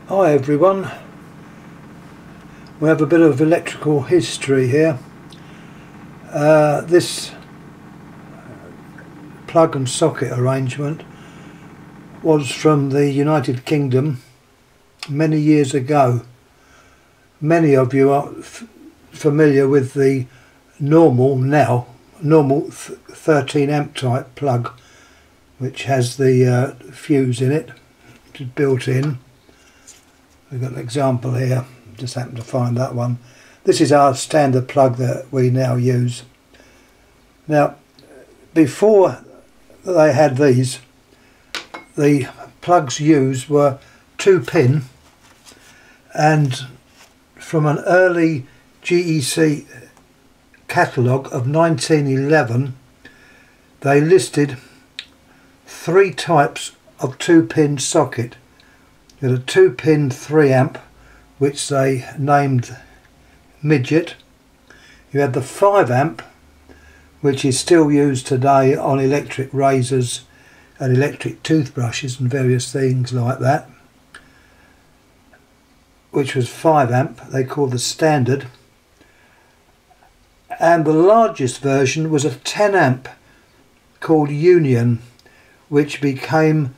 Hi everyone, we have a bit of electrical history here. This plug and socket arrangement was from the United Kingdom many years ago. Many of you are familiar with the normal 13 amp type plug, which has the fuse in it, which is built in. We've got an example here, just happened to find that one. This is our standard plug that we now use. Now, before they had these, the plugs used were 2-pin, and from an early GEC catalogue of 1911, they listed 3 types of 2-pin socket. You had a 2-pin 3 amp, which they named midget. You had the 5 amp, which is still used today on electric razors and electric toothbrushes and various things like that, which was 5 amp, they called the standard. And the largest version was a 10 amp called Union, which became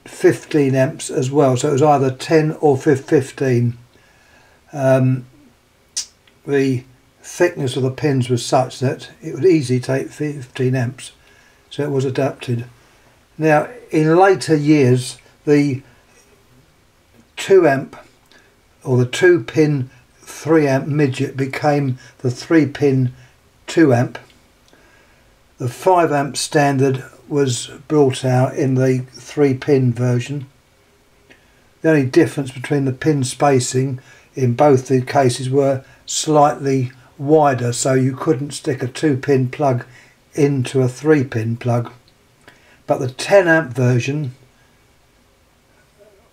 15 amps as well, so it was either 10 or 15. The thickness of the pins was such that it would easily take 15 amps, so it was adapted. Now, in later years, the 2 amp or the 2-pin 3 amp midget became the 3-pin 2 amp. The 5 amp standard was brought out in the 3-pin version. The only difference between the pin spacing in both the cases were slightly wider, so you couldn't stick a 2-pin plug into a 3-pin plug. But the 10 amp version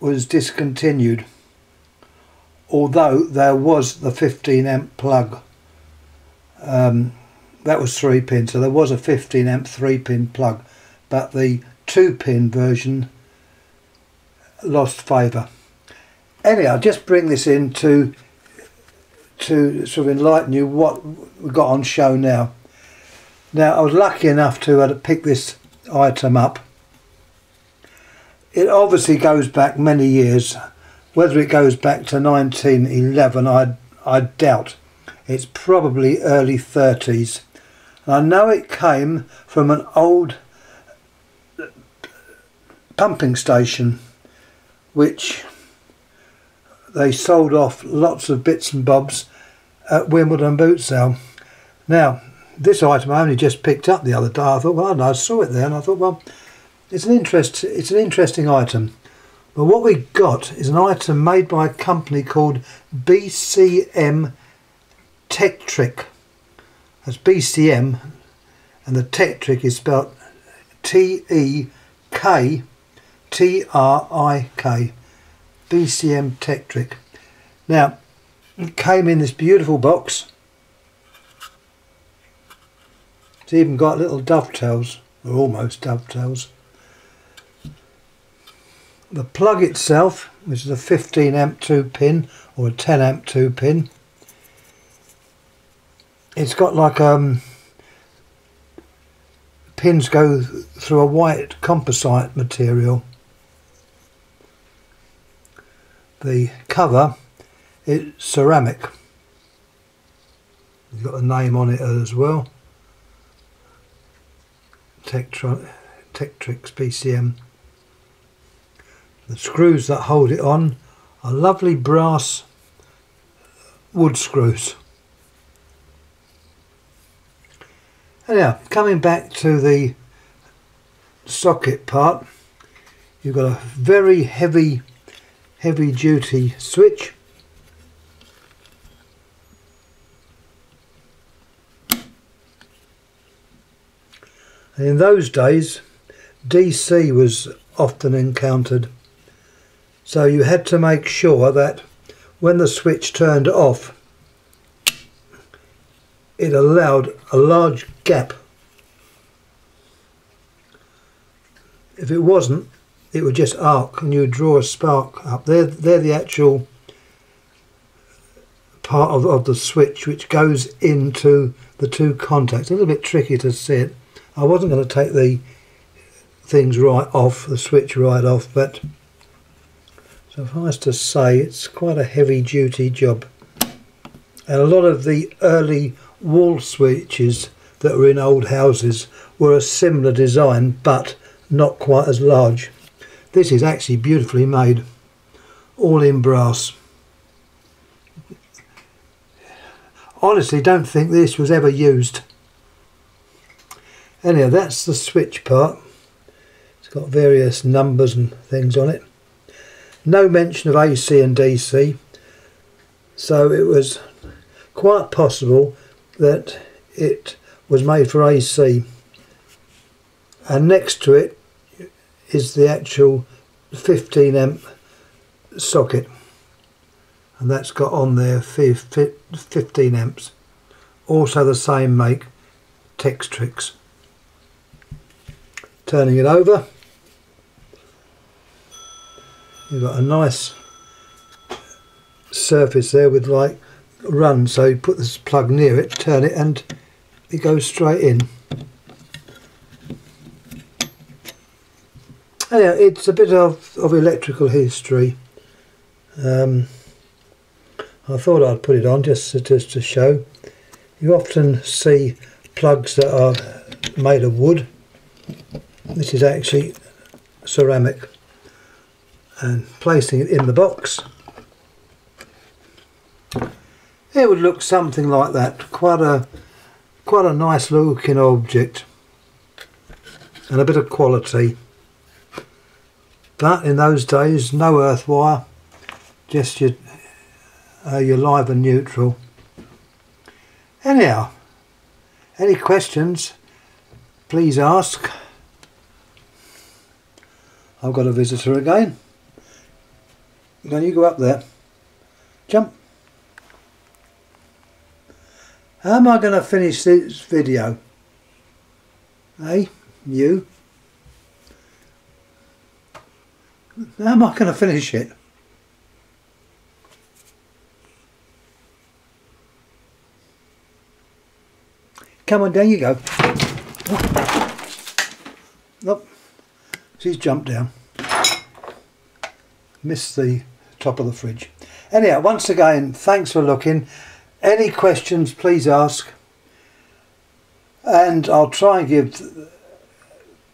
was discontinued, although there was the 15 amp plug. That was 3-pin, so there was a 15 amp 3-pin plug, but the 2-pin version lost favour. Anyhow, I'll just bring this in to sort of enlighten you what we've got on show now. Now, I was lucky enough to pick this item up. It obviously goes back many years. Whether it goes back to 1911, I doubt. It's probably early 30s. And I know it came from an old pumping station, which they sold off lots of bits and bobs at Wimbledon boot sale. Now, this item I only just picked up the other day. I thought, well, I saw it there, and I thought, well, it's an interesting item. But what we got is an item made by a company called BCM Tektrik. That's BCM, and the Tektrik is spelled Tektrik. BCM Tektrik. Now, it came in this beautiful box. It's even got little dovetails, or almost dovetails. The plug itself, which is a 15 amp 2-pin or a 10 amp 2-pin, it's got like pins go through a white composite material. The cover is ceramic. It's got a name on it as well. Tektrik's BCM. The screws that hold it on are lovely brass wood screws. Anyhow, coming back to the socket part, you've got a very heavy duty switch. And in those days, DC was often encountered, so you had to make sure that when the switch turned off, it allowed a large gap. If it wasn't, it would just arc and you would draw a spark up. They're the actual part of the switch which goes into the two contacts. A little bit tricky to see it. I wasn't going to take the things right off, the switch right off, but suffice to say it's quite a heavy duty job. And a lot of the early wall switches that were in old houses were a similar design but not quite as large. This is actually beautifully made, all in brass. Honestly, don't think this was ever used. Anyhow, that's the switch part. It's got various numbers and things on it. No mention of AC and DC, so it was quite possible that it was made for AC. And next to it is the actual 15 amp socket, and that's got on there 15 amps. Also the same make, Tektrik. Turning it over, you've got a nice surface there with like run, so you put this plug near it, turn it, and it goes straight in. Anyhow, it's a bit of electrical history. I thought I'd put it on just to show. You often see plugs that are made of wood. This is actually ceramic. And placing it in the box, it would look something like that. Quite a nice looking object and a bit of quality. But in those days, no earth wire, just your live and neutral. Anyhow, any questions, please ask. I've got a visitor again. Can you go up there? Jump. How am I going to finish this video? Hey, you? How am I going to finish it? Come on, down you go. Nope. She's jumped down. Missed the top of the fridge. Anyhow, once again, thanks for looking. Any questions, please ask. And I'll try and give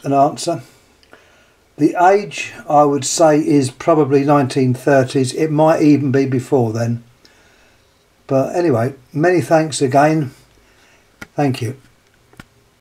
an answer. The age, I would say, is probably 1930s. It might even be before then. But anyway, many thanks again. Thank you.